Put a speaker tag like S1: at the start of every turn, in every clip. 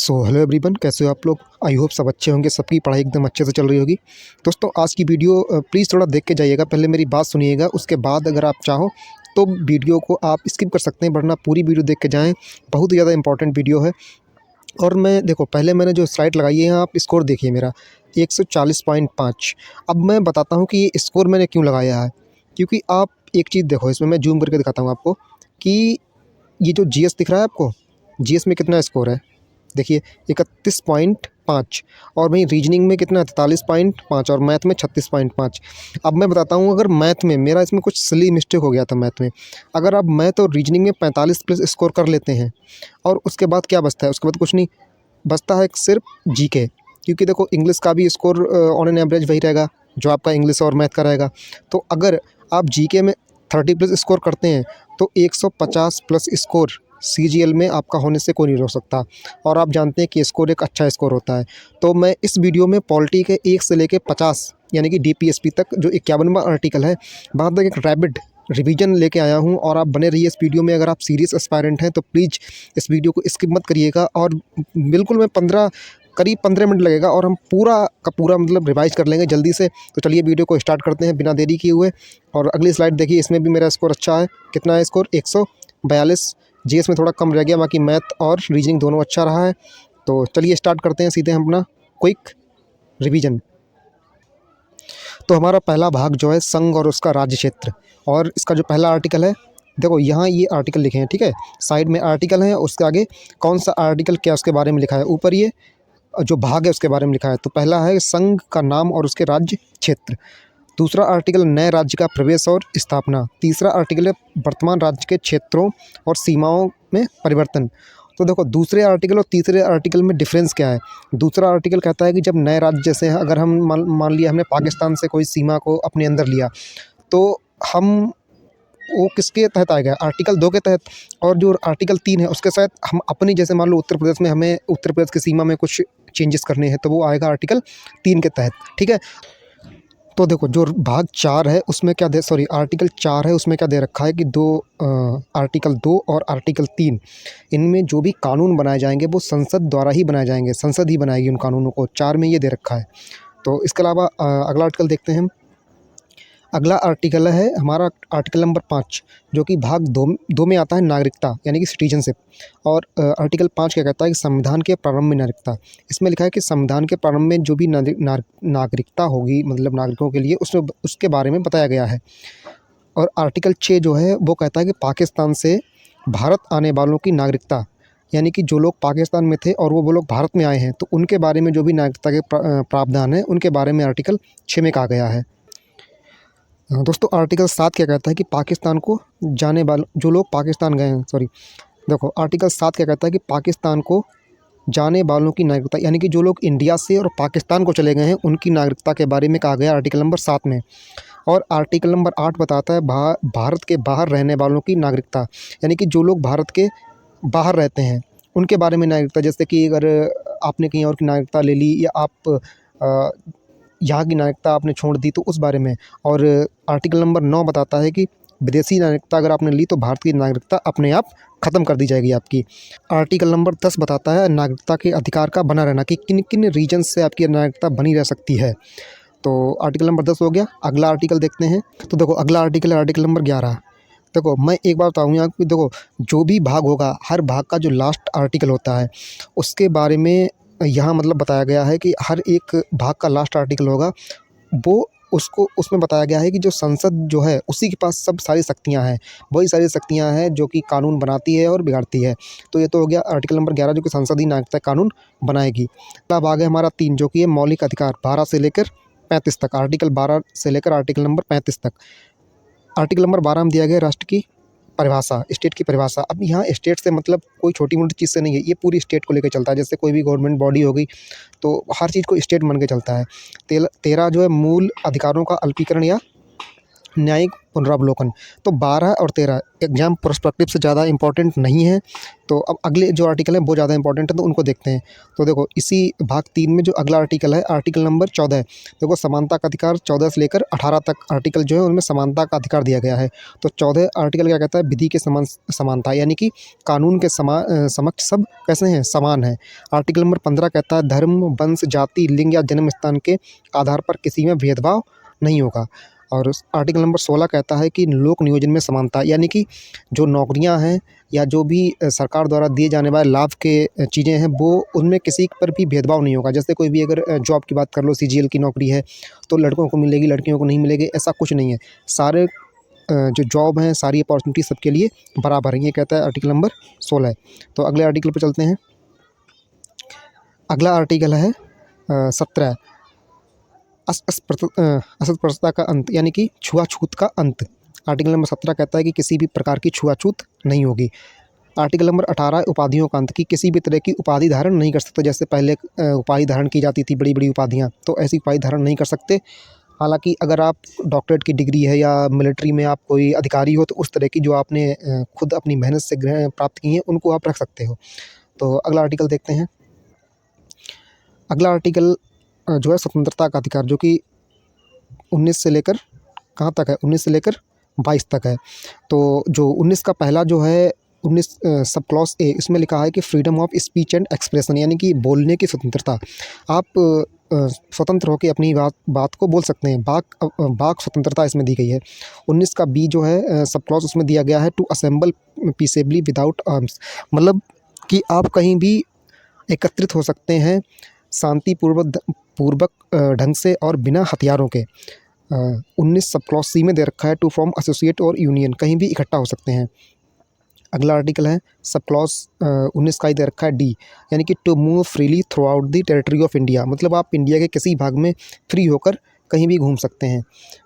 S1: So hello everyone, कैसे हो आप लोग। आई होप सब अच्छे होंगे, सबकी पढ़ाई एकदम अच्छे से चल रही होगी। दोस्तों आज की वीडियो प्लीज़ थोड़ा देख के जाइएगा, पहले मेरी बात सुनिएगा, उसके बाद अगर आप चाहो तो वीडियो को आप स्किप कर सकते हैं, वरना पूरी वीडियो देख के जाएँ। बहुत ही ज़्यादा इंपॉर्टेंट वीडियो है। और मैं देखो, पहले मैंने जो स्लाइड लगाई है, आप स्कोर देखिए मेरा 140.5। अब मैं बताता हूँ कि ये स्कोर मैंने क्यों लगाया है। क्योंकि आप एक चीज़ देखो, इसमें मैं जूम करके दिखाता हूँ आपको कि ये जो जीएस दिख रहा है आपको, जीएस में कितना स्कोर है देखिए, 31.5। और वहीं रीजनिंग में कितना है, 43.5, और मैथ में 36.5। अब मैं बताता हूँ, अगर मैथ में मेरा इसमें कुछ सिली मिस्टेक हो गया था मैथ में। अगर आप मैथ और रीजनिंग में 45 प्लस स्कोर कर लेते हैं, और उसके बाद क्या बचता है, उसके बाद कुछ नहीं बचता है, सिर्फ जीके। क्योंकि देखो, इंग्लिश का भी स्कोर ऑन एन एवरेज वही रहेगा जो आपका इंग्लिश और मैथ का रहेगा। तो अगर आप जीके में 30 प्लस स्कोर करते हैं तो 150 प्लस स्कोर सीजीएल में आपका होने से कोई नहीं रोक सकता। और आप जानते हैं कि स्कोर एक अच्छा स्कोर होता है। तो मैं इस वीडियो में पॉलिटी के 1 से लेकर 50 यानी कि डीपीएसपी तक जो 51वां आर्टिकल है, वहाँ तक एक रैपिड रिवीजन लेके आया हूँ। और आप बने रहिए इस वीडियो में। अगर आप सीरियस एस्पायरेंट हैं तो प्लीज़ इस वीडियो को स्किप मत करिएगा। और बिल्कुल मैं करीब 15 मिनट लगेगा, और हम पूरा का पूरा मतलब रिवाइज कर लेंगे जल्दी से। तो चलिए वीडियो को स्टार्ट करते हैं बिना देरी किए हुए। और अगली स्लाइड देखिए, इसमें भी मेरा स्कोर अच्छा है। कितना है स्कोर, 142। जीएस में थोड़ा कम रह गया, बाकी मैथ और रीजनिंग दोनों अच्छा रहा है। तो चलिए स्टार्ट करते हैं सीधे हम अपना क्विक रिवीजन। तो हमारा पहला भाग जो है, संघ और उसका राज्य क्षेत्र। और इसका जो पहला आर्टिकल है, देखो यहाँ ये आर्टिकल लिखे हैं, ठीक है। साइड में आर्टिकल है, उसके आगे कौन सा आर्टिकल क्या उसके बारे में लिखा है, ऊपर ये जो भाग है उसके बारे में लिखा है। तो पहला है संघ का नाम और उसके राज्य क्षेत्र। दूसरा आर्टिकल नए राज्य का प्रवेश और स्थापना। तीसरा आर्टिकल है वर्तमान राज्य के क्षेत्रों और सीमाओं में परिवर्तन। तो देखो, दूसरे आर्टिकल और तीसरे आर्टिकल में डिफरेंस क्या है। दूसरा आर्टिकल कहता है कि जब नए राज्य, जैसे अगर हम मान लिया हमने पाकिस्तान से कोई सीमा को अपने अंदर लिया, तो हम वो किसके तहत आएगा, आर्टिकल 2 के तहत। और जो आर्टिकल 3 है उसके तहत हम अपनी, जैसे मान लो उत्तर प्रदेश में हमें उत्तर प्रदेश की सीमा में कुछ चेंजेस करने हैं, तो वो आएगा आर्टिकल 3 के तहत, ठीक है। तो देखो, जो भाग 4 है उसमें क्या आर्टिकल 4 है उसमें क्या दे रखा है कि आर्टिकल 2 और आर्टिकल 3, इनमें जो भी कानून बनाए जाएंगे वो संसद द्वारा ही बनाए जाएंगे, संसद ही बनाएगी उन कानूनों को। 4 में ये दे रखा है। तो इसके अलावा अगला आर्टिकल देखते हैं हम। अगला आर्टिकल है हमारा आर्टिकल नंबर 5, जो कि भाग दो में आता है, नागरिकता यानी कि सिटीजनशिप। और आर्टिकल 5 क्या कहता है कि संविधान के प्रारंभ में नागरिकता। इसमें लिखा है कि संविधान के प्रारंभ में जो भी नागरिकता होगी, मतलब नागरिकों के लिए, उसमें उसके बारे में बताया गया है। और आर्टिकल 6 जो है वो कहता है कि पाकिस्तान से भारत आने वालों की नागरिकता, यानी कि जो लोग पाकिस्तान में थे और वो लोग भारत में आए हैं, तो उनके बारे में जो भी नागरिकता के प्रावधान हैं, उनके बारे में आर्टिकल 6 में कहा गया है। दोस्तों, आर्टिकल 7 क्या कहता है कि पाकिस्तान को जाने वाले जो लोग पाकिस्तान गए हैं, देखो आर्टिकल 7 क्या कहता है कि पाकिस्तान को जाने वालों की नागरिकता, यानी कि जो लोग इंडिया से और पाकिस्तान को चले गए हैं उनकी नागरिकता के बारे में कहा गया आर्टिकल नंबर 7 में। और आर्टिकल नंबर 8 बताता है भारत के बाहर रहने वालों की नागरिकता, यानी कि जो लोग भारत के बाहर रहते हैं उनके बारे में नागरिकता। जैसे कि अगर आपने कहीं और की नागरिकता ले ली, या आप यहाँ की नागरिकता आपने छोड़ दी, तो उस बारे में। और आर्टिकल नंबर 9 बताता है कि विदेशी नागरिकता अगर आपने ली तो भारत की नागरिकता अपने आप ख़त्म कर दी जाएगी आपकी। आर्टिकल नंबर 10 बताता है नागरिकता के अधिकार का बना रहना, कि किन किन रीजन से आपकी नागरिकता बनी रह सकती है। तो आर्टिकल नंबर 10 हो गया। अगला आर्टिकल देखते हैं। तो देखो, अगला आर्टिकल है आर्टिकल नंबर 11। देखो, मैं एक बार बताऊँ यहाँ कि देखो, जो भी भाग होगा, हर भाग का जो लास्ट आर्टिकल होता है उसके बारे में यहाँ मतलब बताया गया है कि हर एक भाग का लास्ट आर्टिकल होगा, वो उसको उसमें बताया गया है कि जो संसद जो है उसी के पास सब सारी शक्तियाँ हैं, वही सारी शक्तियाँ हैं जो कि कानून बनाती है और बिगाड़ती है। तो ये तो हो गया आर्टिकल नंबर 11, जो कि संसद ही नागरिकता कानून बनाएगी। अगला भाग है हमारा 3, जो कि है मौलिक अधिकार, 12 से लेकर 35 तक। आर्टिकल 12 से लेकर आर्टिकल नंबर 35 तक। आर्टिकल नंबर 12 में दिया गया राष्ट्र की परिभाषा, स्टेट की परिभाषा। अब यहाँ स्टेट से मतलब कोई छोटी मोटी चीज़ से नहीं है, ये पूरी स्टेट को लेकर चलता है। जैसे कोई भी गवर्नमेंट बॉडी हो गई तो हर चीज़ को स्टेट मान के चलता है। 13 जो है मूल अधिकारों का अल्पीकरण या न्यायिक पुनरावलोकन। तो 12 और 13 एग्जाम पर्सपेक्टिव से ज़्यादा इंपॉर्टेंट नहीं है। तो अब अगले जो आर्टिकल हैं वो ज़्यादा इंपॉर्टेंट है, तो उनको देखते हैं। तो देखो इसी भाग 3 में जो अगला आर्टिकल है, आर्टिकल नंबर 14। देखो समानता का अधिकार 14 से लेकर 18 तक आर्टिकल जो है उनमें समानता का अधिकार दिया गया है। तो 14 आर्टिकल क्या कहता है, विधि के समानता, यानी कि कानून के समक्ष सब कैसे हैं, समान हैं। आर्टिकल नंबर 15 कहता है धर्म, वंश, जाति, लिंग या जन्म स्थान के आधार पर किसी में भेदभाव नहीं होगा। और आर्टिकल नंबर 16 कहता है कि लोक नियोजन में समानता, यानी कि जो नौकरियां हैं या जो भी सरकार द्वारा दिए जाने वाले लाभ के चीज़ें हैं वो उनमें किसी पर भी भेदभाव नहीं होगा। जैसे कोई भी अगर जॉब की बात कर लो, सीजीएल की नौकरी है तो लड़कों को मिलेगी, लड़कियों को नहीं मिलेगी, ऐसा कुछ नहीं है। सारे जो जॉब हैं, सारी अपॉर्चुनिटी सबके लिए बराबर है, ये कहता है आर्टिकल नंबर 16। तो अगले आर्टिकल पर चलते हैं। अगला आर्टिकल है 17, असत्प्रसता का अंत, यानी कि छुआछूत का अंत। आर्टिकल नंबर 17 कहता है कि किसी भी प्रकार की छुआछूत नहीं होगी। आर्टिकल नंबर 18 उपाधियों का अंत, की किसी भी तरह की उपाधि धारण नहीं कर सकते। जैसे पहले उपाधि धारण की जाती थी, बड़ी बड़ी उपाधियाँ, तो ऐसी उपाधि धारण नहीं कर सकते। हालांकि अगर आप डॉक्टरेट की डिग्री है या मिलिट्री में आप कोई अधिकारी हो तो उस तरह की जो आपने खुद अपनी मेहनत से प्राप्त की हैं उनको आप रख सकते हो। तो अगला आर्टिकल देखते हैं। अगला आर्टिकल जो है स्वतंत्रता का अधिकार, जो कि 19 से लेकर कहाँ तक है, 19 से लेकर 22 तक है। तो जो 19 का पहला जो है 19 सब क्लॉज ए, इसमें लिखा है कि freedom of speech and expression, यानी कि बोलने की स्वतंत्रता। आप स्वतंत्र होकर अपनी बात को बोल सकते हैं। वाक स्वतंत्रता इसमें दी गई है। 19 का बी जो है सब क्लॉज, उसमें दिया गया है to assemble peaceably without arms, मतलब कि आप कहीं भी एकत्रित हो सकते हैं शांतिपूर्वक ढंग से और बिना हथियारों के। 19 सब क्लॉज सी में दे रखा है टू फॉर्म एसोसिएट और यूनियन, कहीं भी इकट्ठा हो सकते हैं। अगला आर्टिकल है सब क्लॉज 19 का ही दे रखा है डी, यानी कि to move freely throughout the territory of India, मतलब आप इंडिया के किसी भाग में फ्री होकर कहीं भी घूम सकते हैं।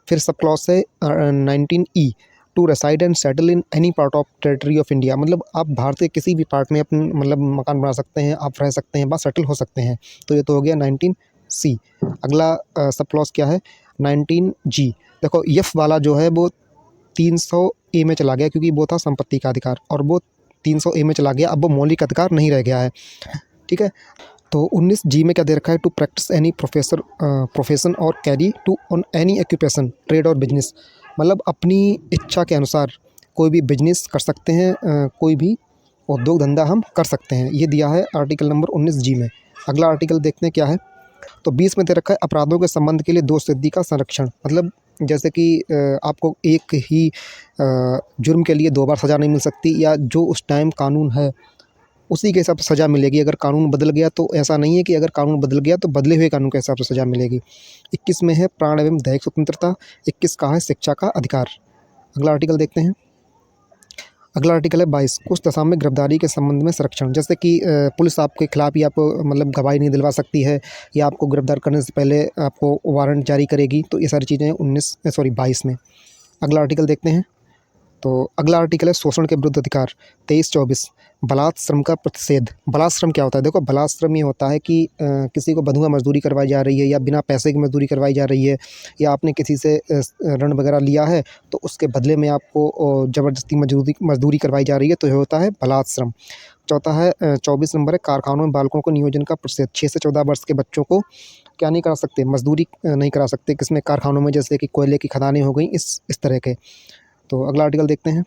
S1: फिर सब क्लॉज है 19 E, to reside and settle in any part of territory of India, मतलब आप भारत के किसी भी पार्ट में अपने मतलब मकान बना सकते हैं, आप रह सकते हैं, बस सेटल हो सकते हैं। तो ये तो हो गया 19 सी। अगला सब क्लॉज क्या है, 19 जी। देखो एफ वाला जो है वो 300 ए में चला गया, क्योंकि वो था संपत्ति का अधिकार, और वो 300 ए में चला गया, अब वो मौलिक अधिकार नहीं रह गया है। ठीक है। तो 19 जी में क्या दे रखा है, टू प्रैक्टिस एनी प्रोफेशन और carry to on any occupation trade और बिजनेस, मतलब अपनी इच्छा के अनुसार कोई भी बिजनेस कर सकते हैं, कोई भी उद्योग धंधा हम कर सकते हैं। ये दिया है आर्टिकल नंबर 19 जी में। अगला आर्टिकल देखते हैं क्या है। तो 20 में दे रखा है अपराधों के संबंध के लिए दोष सिद्धि का संरक्षण, मतलब जैसे कि आपको एक ही जुर्म के लिए 2 बार सज़ा नहीं मिल सकती, या जो उस टाइम कानून है उसी के हिसाब से सज़ा मिलेगी। अगर कानून बदल गया तो ऐसा नहीं है कि अगर कानून बदल गया तो बदले हुए कानून के हिसाब से सज़ा मिलेगी। 21 में है प्राण एवं दैहिक स्वतंत्रता। 21 का है शिक्षा का अधिकार। अगला आर्टिकल देखते हैं। अगला आर्टिकल है 22, कुछ दशा में गिरफ्तारी के संबंध में संरक्षण, जैसे कि पुलिस आपके खिलाफ ही आपको मतलब गवाही नहीं दिलवा सकती है, या आपको गिरफ्तार करने से पहले आपको वारंट जारी करेगी। तो ये सारी चीज़ें 22 में। अगला आर्टिकल देखते हैं। तो अगला आर्टिकल है शोषण के विरुद्ध अधिकार 23-24, बलात् श्रम का प्रतिषेध। बलात् श्रम क्या होता है, देखो बलात् श्रम ये होता है कि किसी को बंधुआ मजदूरी करवाई जा रही है, या बिना पैसे की मजदूरी करवाई जा रही है, या आपने किसी से ऋण वगैरह लिया है तो उसके बदले में आपको ज़बरदस्ती मजदूरी करवाई जा रही है, तो ये होता है बलात् श्रम। चौथा है 24 नंबर है कारखानों में बालकों को नियोजन का प्रतिषेध। 6 से 14 वर्ष के बच्चों को क्या नहीं करा सकते, मजदूरी नहीं करा सकते, किसमें, कारखानों में, जैसे कि कोयले की खदानें हो गई, इस तरह के। तो अगला आर्टिकल देखते हैं।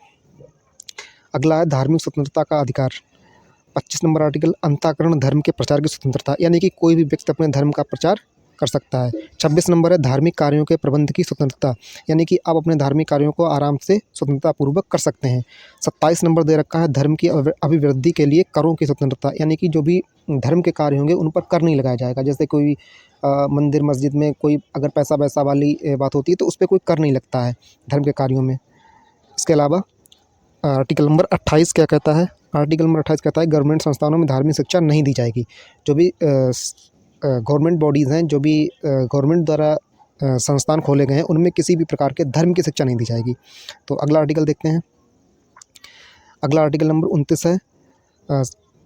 S1: अगला है धार्मिक स्वतंत्रता का अधिकार। 25 नंबर आर्टिकल अंतःकरण धर्म के प्रचार की स्वतंत्रता, यानी कि कोई भी व्यक्ति अपने धर्म का प्रचार कर सकता है। 26 नंबर है धार्मिक कार्यों के प्रबंध की स्वतंत्रता, यानी कि आप अपने धार्मिक कार्यों को आराम से स्वतंत्रतापूर्वक कर सकते हैं। 27 नंबर दे रखा है धर्म की अभिवृद्धि के लिए करों की स्वतंत्रता, यानी कि जो भी धर्म के कार्य होंगे उन पर कर नहीं लगाया जाएगा। जैसे कोई मंदिर मस्जिद में कोई अगर पैसा वैसा वाली बात होती है तो उस पर कोई कर नहीं लगता है धर्म के कार्यों में। इसके अलावा आर्टिकल नंबर 28 क्या कहता है, आर्टिकल नंबर 28 कहता है गवर्नमेंट संस्थानों में धार्मिक शिक्षा नहीं दी जाएगी। जो भी गवर्नमेंट बॉडीज़ हैं, जो भी गवर्नमेंट द्वारा संस्थान खोले गए हैं, उनमें किसी भी प्रकार के धर्म की शिक्षा नहीं दी जाएगी। तो अगला आर्टिकल देखते हैं। अगला आर्टिकल नंबर 29 है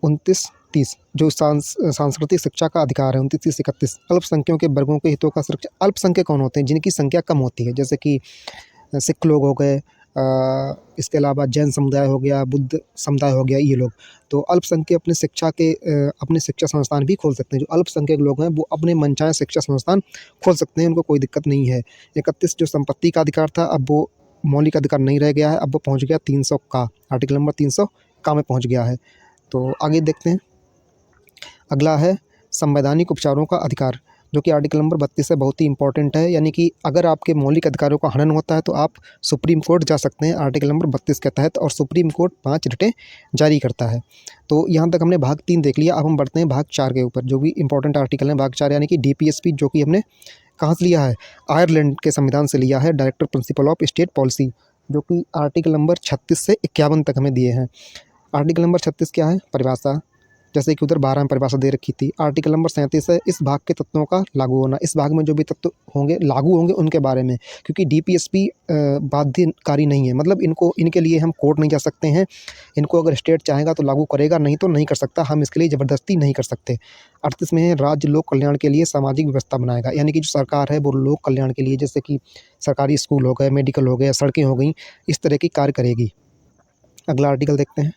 S1: 29-30, जो सांस्कृतिक शिक्षा का अधिकार है। 29-31 अल्पसंख्यकों के वर्गों के हितों का सुरक्षा। अल्पसंख्यक कौन होते हैं, जिनकी संख्या कम होती है, जैसे कि सिख लोग हो गए, इसके अलावा जैन समुदाय हो गया, बुद्ध समुदाय हो गया, ये लोग। तो अल्पसंख्यक अपने शिक्षा के अपने शिक्षा संस्थान भी खोल सकते हैं। जो अल्पसंख्यक लोग हैं वो अपने मनचाहे शिक्षा संस्थान खोल सकते हैं, उनको कोई दिक्कत नहीं है। 31 जो संपत्ति का अधिकार था, अब वो मौलिक अधिकार नहीं रह गया है, अब वो पहुँच गया 300 का, आर्टिकल नंबर 300 का में पहुँच गया है। तो आगे देखते हैं। अगला है संवैधानिक उपचारों का अधिकार, जो कि आर्टिकल नंबर 32 है, बहुत ही इंपॉर्टेंट है। यानी कि अगर आपके मौलिक अधिकारों का हनन होता है तो आप सुप्रीम कोर्ट जा सकते हैं आर्टिकल नंबर 32 के तहत, और सुप्रीम कोर्ट 5 रिटें जारी करता है। तो यहाँ तक हमने भाग 3 देख लिया। अब हम बढ़ते हैं भाग 4 के ऊपर, जो भी इंपॉर्टेंट आर्टिकल है। भाग 4 यानी कि डीपीएसपी, जो कि हमने कहाँ से लिया है, आयरलैंड के संविधान से लिया है, director principle of state policy, जो कि आर्टिकल नंबर 36 से 51 तक हमें दिए हैं। आर्टिकल नंबर 36 क्या है, परिभाषा, जैसे कि उधर 12 में परिभाषा दे रखी थी। आर्टिकल नंबर 37 है इस भाग के तत्वों का लागू होना, इस भाग में जो भी तत्व होंगे लागू होंगे उनके बारे में, क्योंकि डीपीएसपी बाध्यकारी नहीं है, मतलब इनके लिए हम कोर्ट नहीं जा सकते हैं। इनको अगर स्टेट चाहेगा तो लागू करेगा, नहीं तो नहीं कर सकता, हम इसके लिए ज़बरदस्ती नहीं कर सकते। 38 में है राज्य लोक कल्याण के लिए सामाजिक व्यवस्था बनाएगा, यानी कि जो सरकार है वो लोक कल्याण के लिए, जैसे कि सरकारी स्कूल हो गए, मेडिकल हो गए, सड़कें हो गई, इस तरह की कार्य करेगी। अगला आर्टिकल देखते हैं।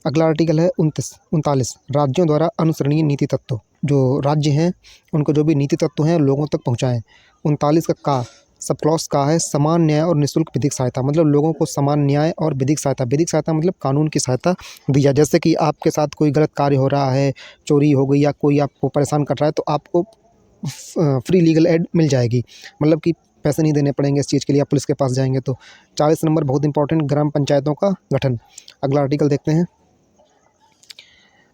S1: अगला आर्टिकल है 39 राज्यों द्वारा अनुसरणीय नीति तत्व, जो राज्य हैं उनको जो भी नीति तत्व हैं लोगों तक पहुंचाएं। 39 का सब क्लॉज का है समान न्याय और निःशुल्क विधिक सहायता, मतलब लोगों को समान न्याय और विधिक सहायता मतलब कानून की सहायता दी जाए। जैसे कि आपके साथ कोई गलत कार्य हो रहा है, चोरी हो गई या कोई आपको परेशान कर रहा है, तो आपको फ्री लीगल एड मिल जाएगी, मतलब कि पैसे नहीं देने पड़ेंगे इस चीज़ के लिए, आप पुलिस के पास जाएंगे तो। 40 नंबर बहुत इंपॉर्टेंट, ग्राम पंचायतों का गठन। अगला आर्टिकल देखते हैं।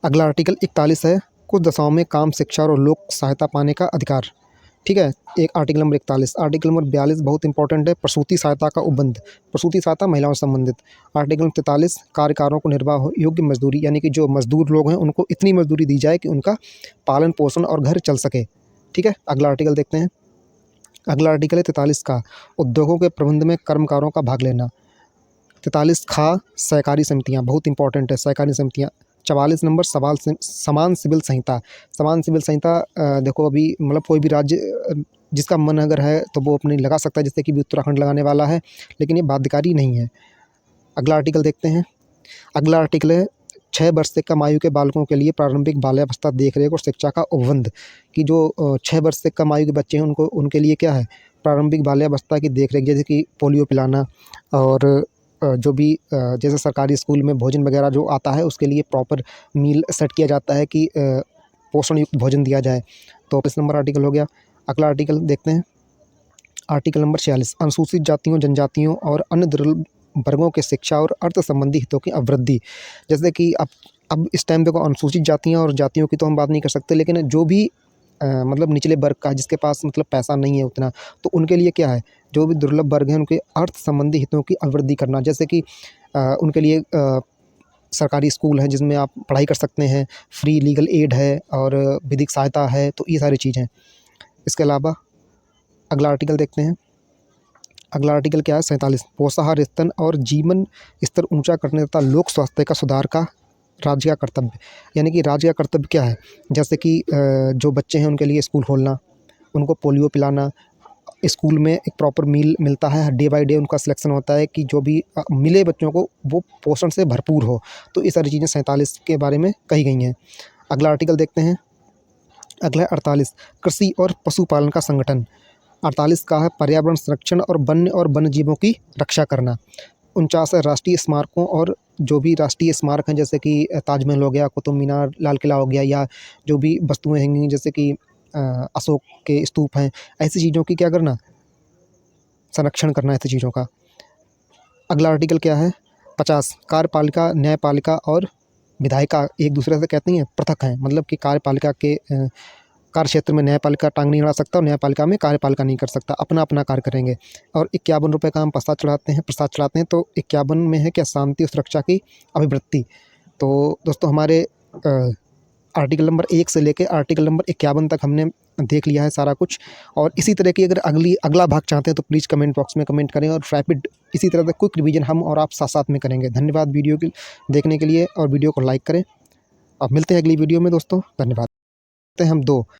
S1: अगला आर्टिकल 41 है कुछ दशाओं में काम, शिक्षा और लोक सहायता पाने का अधिकार। ठीक है, एक आर्टिकल नंबर 41। आर्टिकल नंबर 42 बहुत इंपॉर्टेंट है, प्रसूति सहायता का उपबंध, प्रसूति सहायता महिलाओं से संबंधित। आर्टिकल 43 कार्यकारों को निर्वाह योग्य मजदूरी, यानी कि जो मजदूर लोग हैं उनको इतनी मजदूरी दी जाए कि उनका पालन पोषण और घर चल सके। ठीक है, अगला आर्टिकल देखते हैं। अगला आर्टिकल है 43 का उद्योगों के प्रबंध में कर्मकारों का भाग लेना। 43 खा सहकारी समितियाँ, बहुत इंपॉर्टेंट है सहकारी समितियाँ। 44 नंबर समान सिविल संहिता। समान सिविल संहिता देखो अभी मतलब कोई भी राज्य जिसका मन अगर है तो वो अपनी लगा सकता है, जैसे कि भी उत्तराखंड लगाने वाला है, लेकिन ये बाध्यकारी नहीं है। अगला आर्टिकल देखते हैं। अगला आर्टिकल है 6 वर्ष से कम आयु के बालकों के लिए प्रारंभिक बाल्यावस्था देखरेख और शिक्षा का उपबंध, कि जो 6 वर्ष से कम आयु के बच्चे हैं उनके लिए क्या है, प्रारंभिक बाल्यावस्था की देखरेख, जैसे कि पोलियो पिलाना, और जो भी जैसे सरकारी स्कूल में भोजन वगैरह जो आता है उसके लिए प्रॉपर मील सेट किया जाता है कि पोषण युक्त भोजन दिया जाए। तो इस नंबर आर्टिकल हो गया। अगला आर्टिकल देखते हैं। आर्टिकल नंबर 46 अनुसूचित जातियों, जनजातियों और अन्य दुर्बल वर्गों के शिक्षा और अर्थ संबंधी हितों की अवृद्धि। जैसे कि अब इस टाइम देखो अनुसूचित जातियाँ और जातियों की तो हम बात नहीं कर सकते, लेकिन जो भी मतलब निचले वर्ग का, जिसके पास मतलब पैसा नहीं है उतना, तो उनके लिए क्या है, जो भी दुर्लभ वर्ग हैं उनके अर्थ संबंधी हितों की अवृद्धि करना। जैसे कि उनके लिए सरकारी स्कूल हैं जिसमें आप पढ़ाई कर सकते हैं, फ्री लीगल एड है और विधिक सहायता है, तो ये सारी चीज़ें। इसके अलावा अगला आर्टिकल देखते हैं। अगला आर्टिकल क्या है 47 पोषाहार, स्तन और जीवन स्तर ऊंचा करने तथा लोक स्वास्थ्य का सुधार का राज्य का कर्तव्य। यानी कि राज्य का कर्तव्य क्या है, जैसे कि जो बच्चे हैं उनके लिए स्कूल खोलना, उनको पोलियो पिलाना, स्कूल में एक प्रॉपर मील मिलता है, डे बाय डे उनका सिलेक्शन होता है कि जो भी मिले बच्चों को वो पोषण से भरपूर हो। तो ये सारी चीज़ें 47 के बारे में कही गई हैं। अगला आर्टिकल देखते हैं। अगला है 48 कृषि और पशुपालन का संगठन। 48 का है पर्यावरण संरक्षण और वन्य जीवों की रक्षा करना। 49 है राष्ट्रीय स्मारकों और जो भी राष्ट्रीय स्मारक हैं, जैसे कि ताजमहल हो गया, कुतुब मीनार, लाल किला हो गया, या जो भी वस्तुएं हैं जैसे कि अशोक के स्तूप हैं, ऐसी चीज़ों की क्या करना, संरक्षण करना ऐसी चीज़ों का। अगला आर्टिकल क्या है 50 कार्यपालिका, न्यायपालिका और विधायिका एक दूसरे से कहते हैं पृथक हैं, मतलब कि कार्यपालिका के कार्य क्षेत्र में न्यायपालिका टांग नहीं अड़ा सकता और न्यायपालिका में कार्यपालिका नहीं कर सकता, अपना अपना कार्य करेंगे। और 51 रुपये का हम प्रसाद चढ़ाते हैं। तो 51 में है क्या, शांति और सुरक्षा की अभिवृत्ति। तो दोस्तों हमारे आर्टिकल नंबर 1 से लेकर आर्टिकल नंबर 51 तक हमने देख लिया है सारा कुछ। और इसी तरह की अगर अगला भाग चाहते हैं तो प्लीज़ कमेंट बॉक्स में कमेंट करें, और रैपिड इसी तरह का क्विक रिवीजन हम और आप साथ साथ में करेंगे। धन्यवाद वीडियो की देखने के लिए, और वीडियो को लाइक करें। अब मिलते हैं अगली वीडियो में दोस्तों, धन्यवाद। हम 2